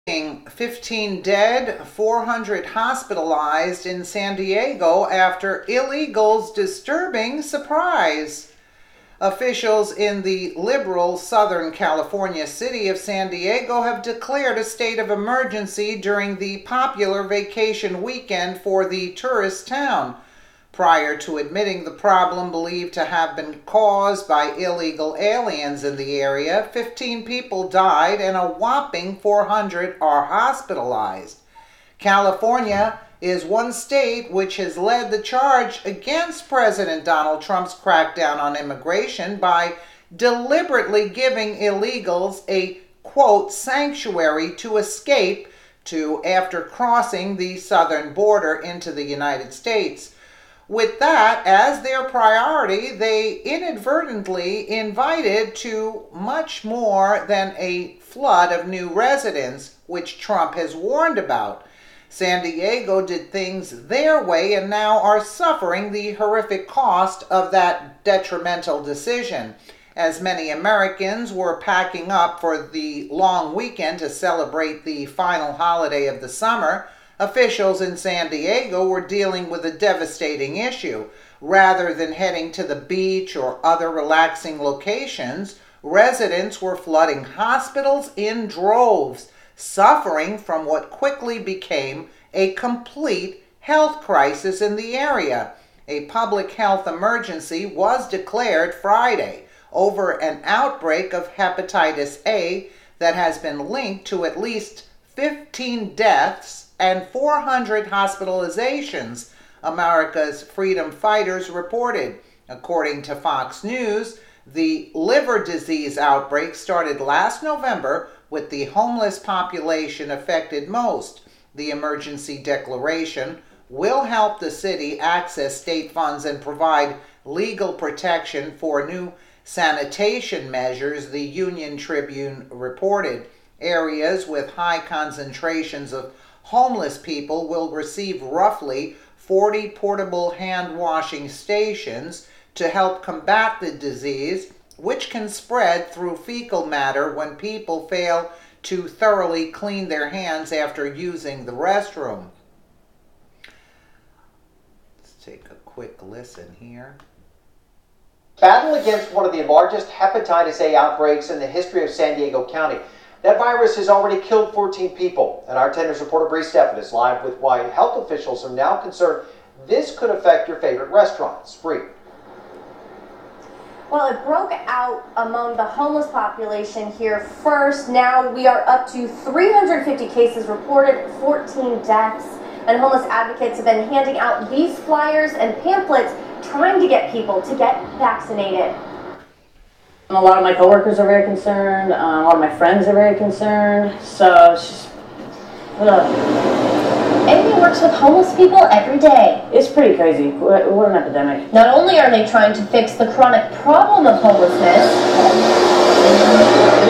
15 dead, 400 hospitalized in San Diego after illegals' disturbing surprise. Officials in the liberal Southern California city of San Diego have declared a state of emergency during the popular vacation weekend for the tourist town, prior to admitting the problem believed to have been caused by illegal aliens in the area. 15 people died and a whopping 400 are hospitalized. California is one state which has led the charge against President Donald Trump's crackdown on immigration by deliberately giving illegals a, quote, sanctuary to escape to after crossing the southern border into the United States. With that as their priority, they inadvertently invited to much more than a flood of new residents, which Trump has warned about. San Diego did things their way and now are suffering the horrific cost of that detrimental decision. As many Americans were packing up for the long weekend to celebrate the final holiday of the summer, officials in San Diego were dealing with a devastating issue. Rather than heading to the beach or other relaxing locations, residents were flooding hospitals in droves, suffering from what quickly became a complete health crisis in the area. A public health emergency was declared Friday over an outbreak of hepatitis A that has been linked to at least 15 deaths and 400 hospitalizations, America's freedom fighters reported. According to Fox News, the liver disease outbreak started last November with the homeless population affected most. The emergency declaration will help the city access state funds and provide legal protection for new sanitation measures, the Union Tribune reported. Areas with high concentrations of homeless people will receive roughly 40 portable hand washing stations to help combat the disease, which can spread through fecal matter when people fail to thoroughly clean their hands after using the restroom. Let's take a quick listen here. Battle against one of the largest hepatitis A outbreaks in the history of San Diego County. That virus has already killed 14 people, and our 10 News reporter Bree Steffen is live with why health officials are now concerned this could affect your favorite restaurants. Bree. Well, it broke out among the homeless population here first. Now we are up to 350 cases reported, 14 deaths, and homeless advocates have been handing out these flyers and pamphlets trying to get people to get vaccinated. A lot of my coworkers are very concerned, a lot of my friends are very concerned, so it's just, Amy works with homeless people every day. It's pretty crazy. What an epidemic. Not only are they trying to fix the chronic problem of homelessness,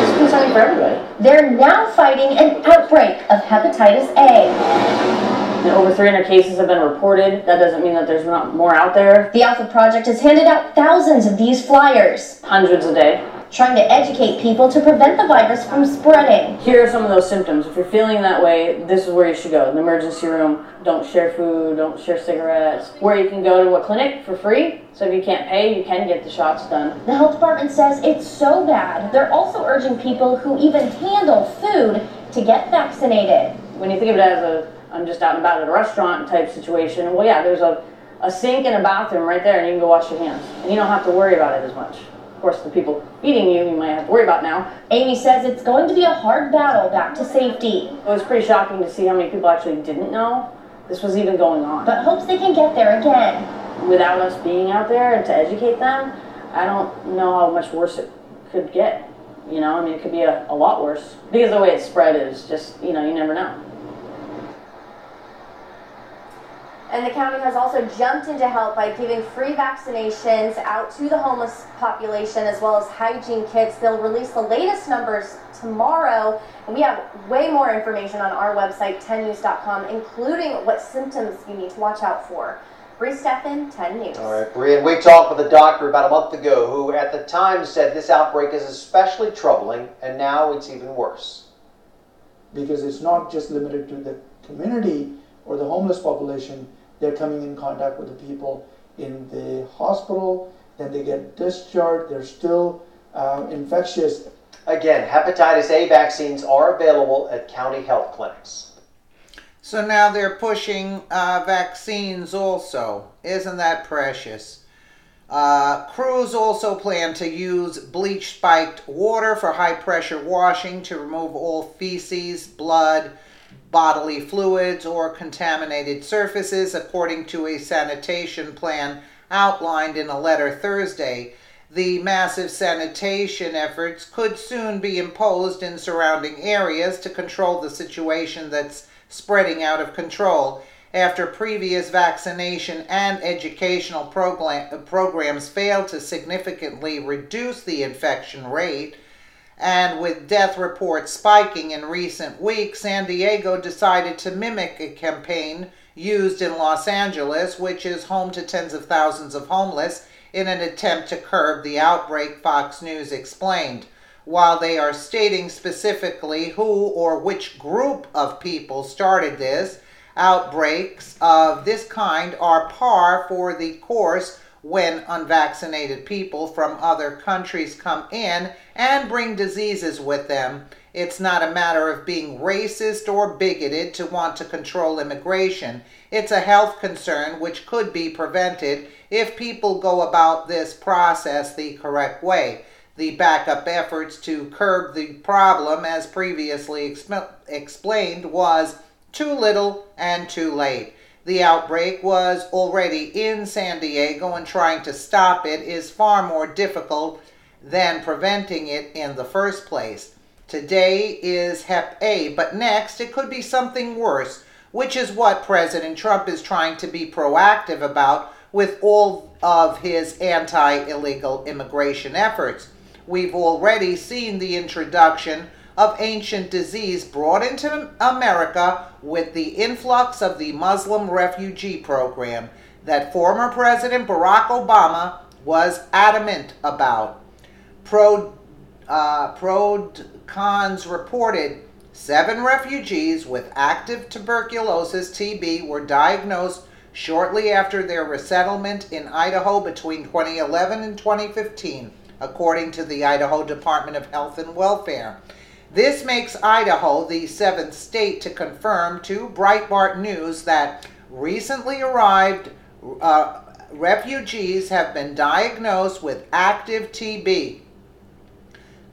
it's concerning for everybody. They're now fighting an outbreak of hepatitis A. And over 300 cases have been reported. That doesn't mean that there's not more out there. The Alpha Project has handed out thousands of these flyers. Hundreds a day. Trying to educate people to prevent the virus from spreading. Here are some of those symptoms. If you're feeling that way, this is where you should go. The emergency room. Don't share food. Don't share cigarettes. Where you can go to a clinic for free. So if you can't pay, you can get the shots done. The health department says it's so bad. They're also urging people who even handle food to get vaccinated. When you think of it as I'm just out and about at a restaurant type situation, well, yeah, there's a sink and a bathroom right there, and you can go wash your hands. And you don't have to worry about it as much. Of course, the people feeding you might have to worry about now. Amy says it's going to be a hard battle back to safety. It was pretty shocking to see how many people actually didn't know this was even going on. But hopes they can get there again. Without us being out there to educate them, I don't know how much worse it could get. You know, I mean, it could be a lot worse. Because the way it's spread is just, you never know. And the county has also jumped in to help by giving free vaccinations out to the homeless population as well as hygiene kits. They'll release the latest numbers tomorrow. And we have way more information on our website, 10news.com, including what symptoms you need to watch out for. Bree Steffen, 10 News. All right, Bree, and we talked with a doctor about a month ago who at the time said this outbreak is especially troubling, and now it's even worse. because it's not just limited to the community or the homeless population. They're coming in contact with the people in the hospital, then they get discharged, they're still infectious. Again, hepatitis A vaccines are available at county health clinics. So now they're pushing vaccines also. Isn't that precious? Crews also plan to use bleach-spiked water for high-pressure washing to remove all feces, blood, bodily fluids, or contaminated surfaces, according to a sanitation plan outlined in a letter Thursday. The massive sanitation efforts could soon be imposed in surrounding areas to control the situation that's spreading out of control after previous vaccination and educational programs failed to significantly reduce the infection rate. And with death reports spiking in recent weeks, San Diego decided to mimic a campaign used in Los Angeles, which is home to tens of thousands of homeless, in an attempt to curb the outbreak, Fox News explained. While they are stating specifically who or which group of people started this, outbreaks of this kind are par for the course when unvaccinated people from other countries come in and bring diseases with them. It's not a matter of being racist or bigoted to want to control immigration. It's a health concern which could be prevented if people go about this process the correct way. The backup efforts to curb the problem, as previously explained, was too little and too late. The outbreak was already in San Diego, and trying to stop it is far more difficult than preventing it in the first place. Today is Hep A, but next it could be something worse, which is what President Trump is trying to be proactive about with all of his anti-illegal immigration efforts. We've already seen the introduction of ancient disease brought into America with the influx of the Muslim refugee program that former President Barack Obama was adamant about. Prodcons reported 7 refugees with active tuberculosis TB were diagnosed shortly after their resettlement in Idaho between 2011 and 2015, according to the Idaho Department of Health and Welfare. This makes Idaho the 7th state to confirm to Breitbart News that recently arrived refugees have been diagnosed with active TB.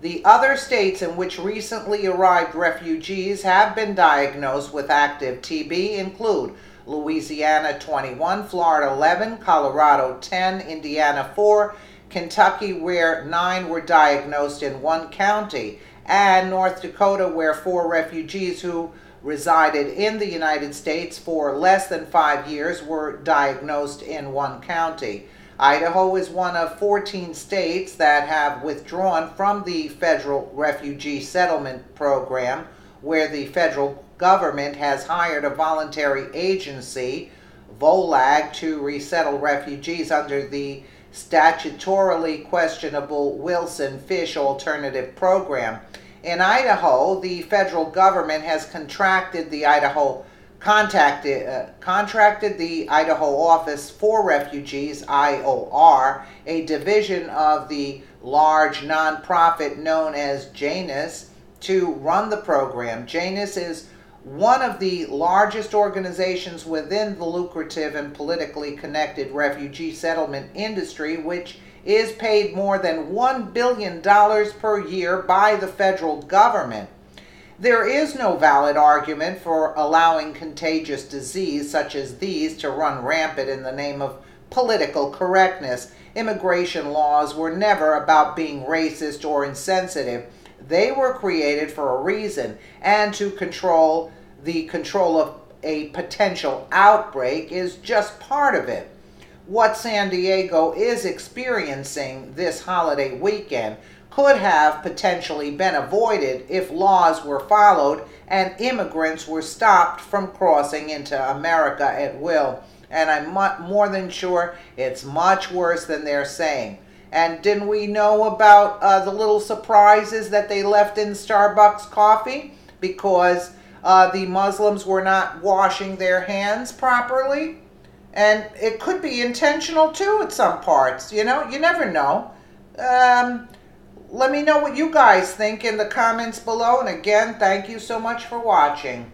The other states in which recently arrived refugees have been diagnosed with active TB include Louisiana 21, Florida 11, Colorado 10, Indiana 4, Kentucky, where 9 were diagnosed in one county, and North Dakota, where 4 refugees who resided in the United States for less than 5 years were diagnosed in one county. Idaho is one of 14 states that have withdrawn from the federal refugee settlement program, where the federal government has hired a voluntary agency, VOLAG, to resettle refugees under the statutorily questionable Wilson Fish Alternative Program. In Idaho, the federal government has contracted the Idaho Office for Refugees, IOR, a division of the large nonprofit known as Janus, to run the program. Janus is one of the largest organizations within the lucrative and politically connected refugee settlement industry, which is paid more than $1 billion per year by the federal government. There is no valid argument for allowing contagious disease such as these to run rampant in the name of political correctness. Immigration laws were never about being racist or insensitive. They were created for a reason, and to control of a potential outbreak is just part of it. What San Diego is experiencing this holiday weekend could have potentially been avoided if laws were followed and immigrants were stopped from crossing into America at will. And I'm more than sure it's much worse than they're saying. And didn't we know about the little surprises that they left in Starbucks coffee? because the Muslims were not washing their hands properly. And it could be intentional too at some parts, you know, you never know. Let me know what you guys think in the comments below. And again, thank you so much for watching.